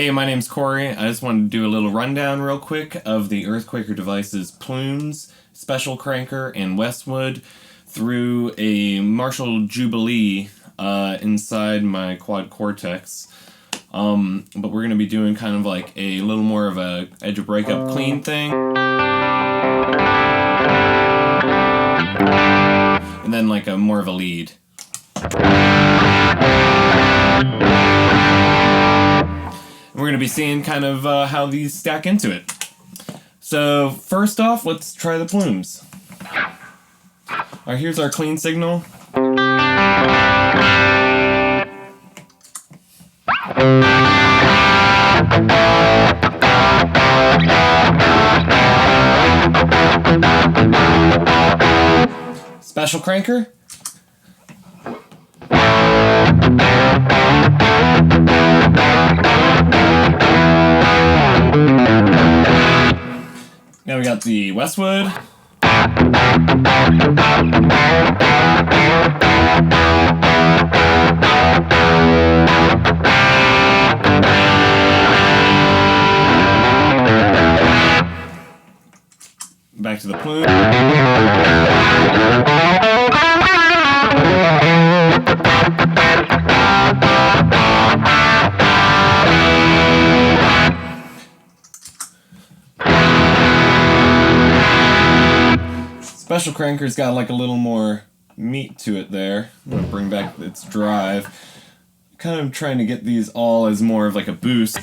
Hey, my name's Corey. I just wanted to do a little rundown real quick of the Earthquaker Devices Plumes, Special Cranker, and Westwood through a Marshall Jubilee inside my Quad Cortex. But we're going to be doing kind of like a little more of a edge of breakup clean thing. And then like a more of a lead. We're going to be seeing kind of how these stack into it. So first off, let's try the plumes. Alright, here's our clean signal. Special cranker. Now we got the Westwood. Back to the plume. Special cranker's got like a little more meat to it there. I'm gonna bring back its drive. Kind of trying to get these all as more of like a boost.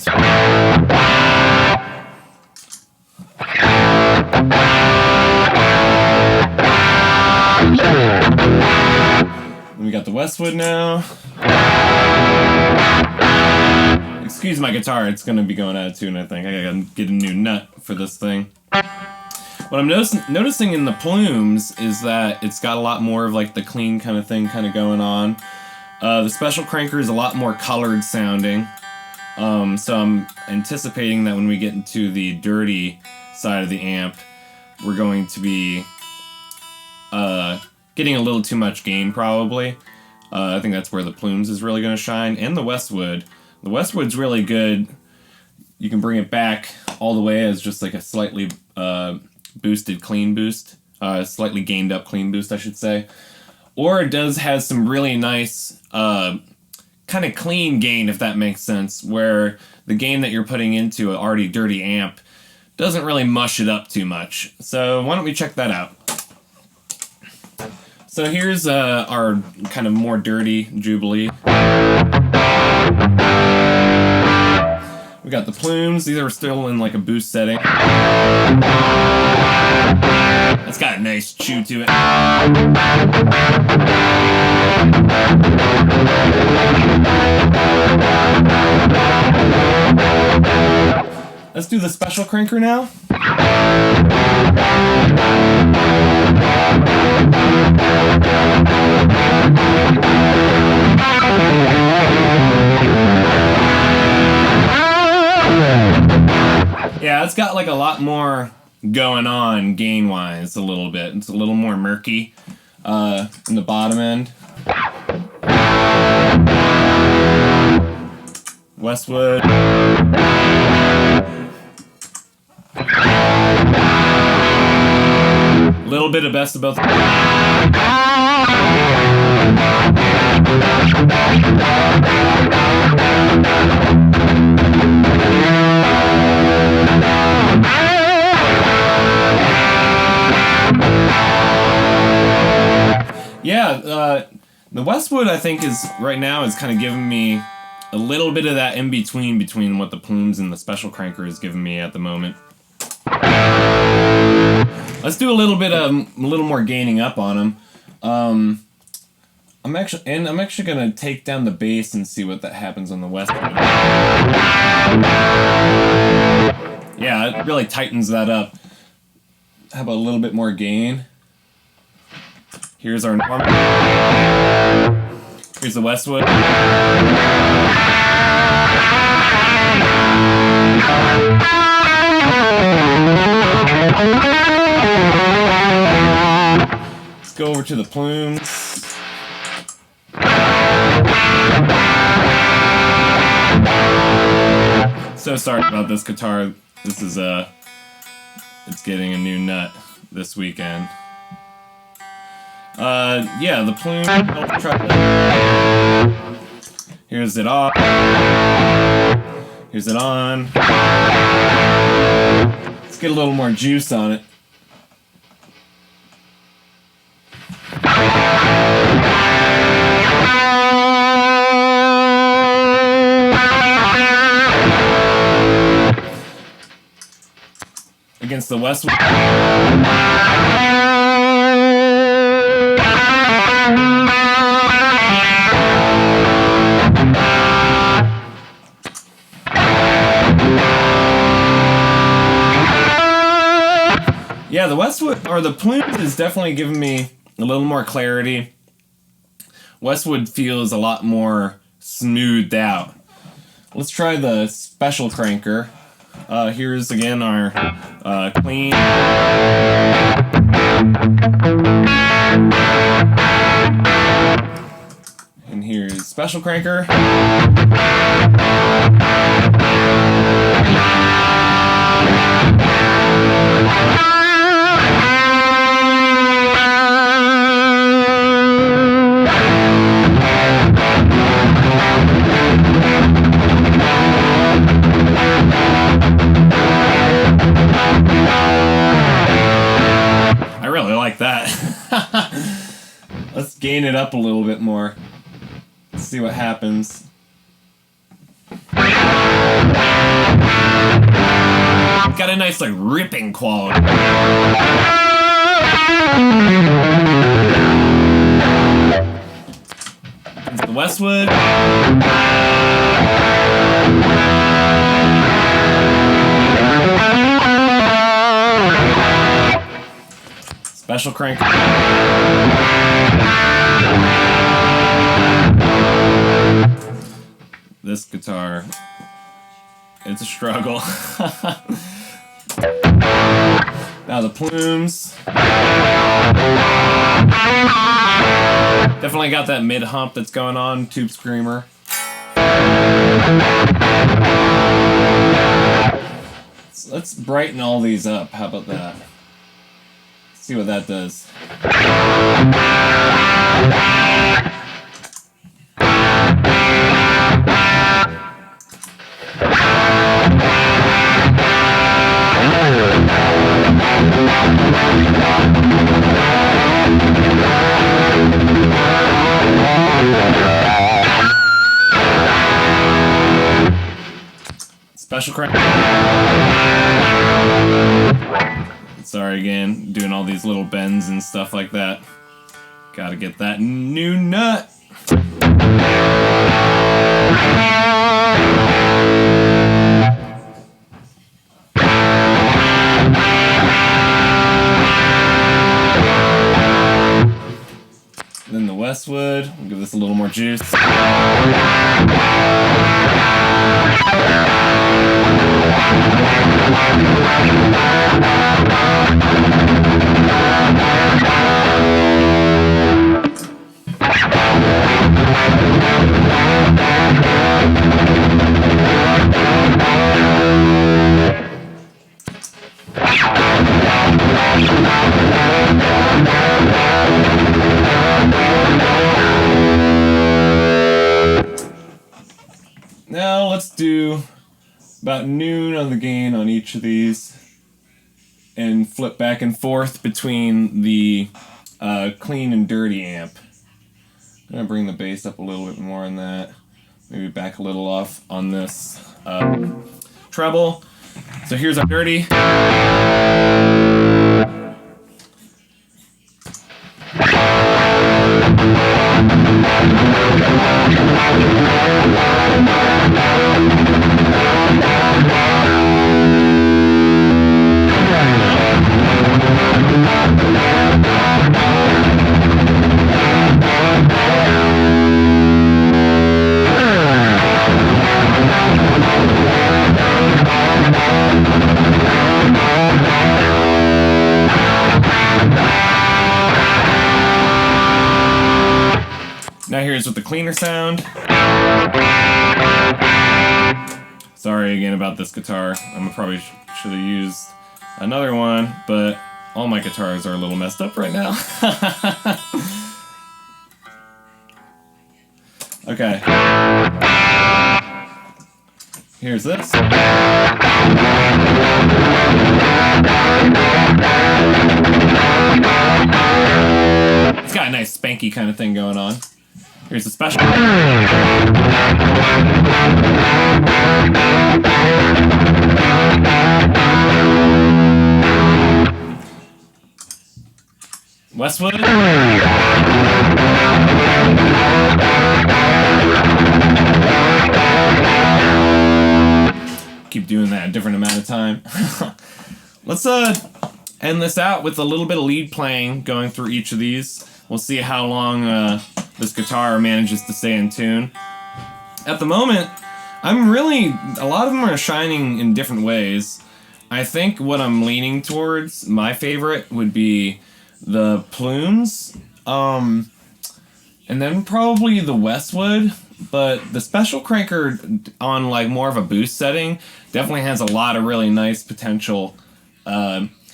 We got the Westwood now. Excuse my guitar, it's gonna be going out of tune, I think. I gotta get a new nut for this thing. What I'm noticing in the plumes is that it's got a lot more of like the clean kind of thing kind of going on. The special cranker is a lot more colored sounding. So I'm anticipating that when we get into the dirty side of the amp, we're going to be getting a little too much gain probably. I think that's where the plumes is really going to shine. And the Westwood. The Westwood's really good. You can bring it back all the way as just like a slightly boosted clean boost, slightly gained up clean boost, I should say. Or it has some really nice kind of clean gain, if that makes sense, where the gain that you're putting into an already dirty amp doesn't really mush it up too much. So why don't we check that out? So here's our kind of more dirty Jubilee. We got the plumes. These are still in like a boost setting. It's got a nice chew to it. Let's do the special cranker now. Yeah, it's got like a lot more going on gain-wise a little bit. It's a little more murky in the bottom end. Westwood. A little bit of best of both. Yeah, the Westwood I think is right now is kind of giving me a little bit of that in between what the plumes and the special cranker is giving me at the moment. Let's do a little more gaining up on them. I'm actually gonna take down the bass and see what that happens on the Westwood. Yeah, it really tightens that up. How about a little bit more gain? Here's our normal. Here's the Westwood. Let's go over to the plumes. So sorry about this guitar. This is it's getting a new nut this weekend. Yeah, the Plumes. Here's it off. Here's it on. Let's get a little more juice on it. Against the Westwood. Yeah, the Westwood, or the Plumes, is definitely giving me a little more clarity. Westwood feels a lot more smoothed out. Let's try the special cranker. Here's again our clean. And here's special cranker. I really like that. Let's gain it up a little bit more. Let's see what happens. Got a nice, like, ripping quality. It's the Westwood. Special crank. This guitar, it's a struggle. Now the Plumes. Definitely got that mid hump that's going on, Tube Screamer. So let's brighten all these up. How about that? See what that does. Special crank. Sorry again, doing all these little bends and stuff like that. Gotta get that new nut. Then the Westwood, we'll give this a little more juice. Now let's do about noon on the gain on each of these and flip back and forth between the clean and dirty amp. I'm going to bring the bass up a little bit more on that. Maybe back a little off on this treble. So here's our dirty. Now here's with the cleaner sound. Sorry again about this guitar. I probably should have used another one, but all my guitars are a little messed up right now. Okay. Here's this. It's got a nice spanky kind of thing going on. Here's the special. Westwood. Keep doing that a different amount of time. Let's end this out with a little bit of lead playing going through each of these. We'll see how long this guitar manages to stay in tune. At the moment, a lot of them are shining in different ways. I think what I'm leaning towards, my favorite, would be the Plumes, and then probably the Westwood, but the special cranker on like more of a boost setting definitely has a lot of really nice potential,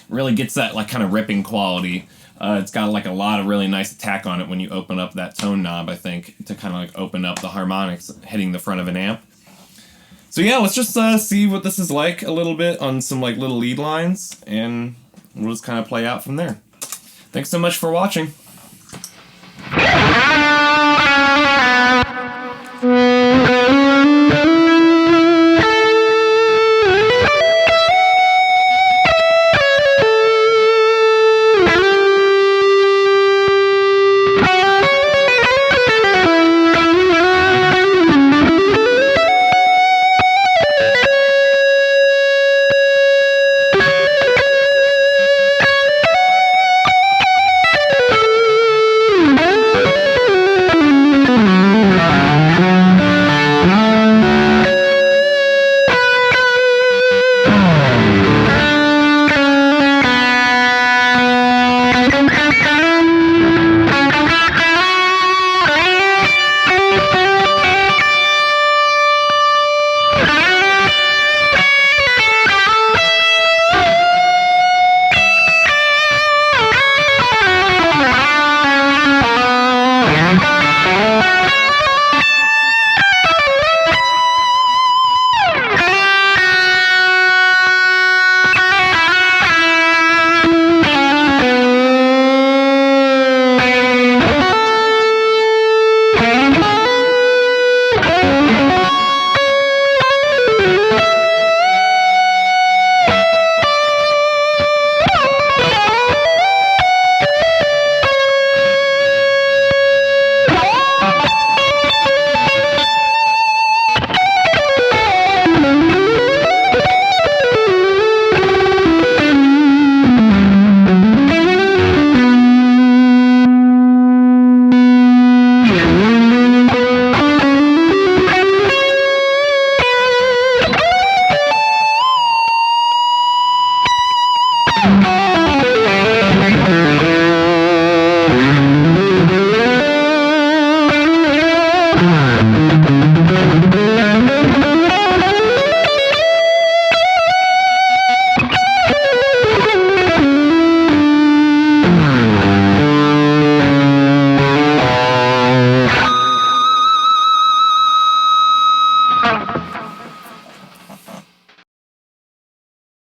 really gets that like kind of ripping quality. It's got like a lot of really nice attack on it when you open up that tone knob, I think, to kind of like open up the harmonics hitting the front of an amp. So yeah, let's just see what this is like a little bit on some like little lead lines, and we'll just kind of play out from there. Thanks so much for watching.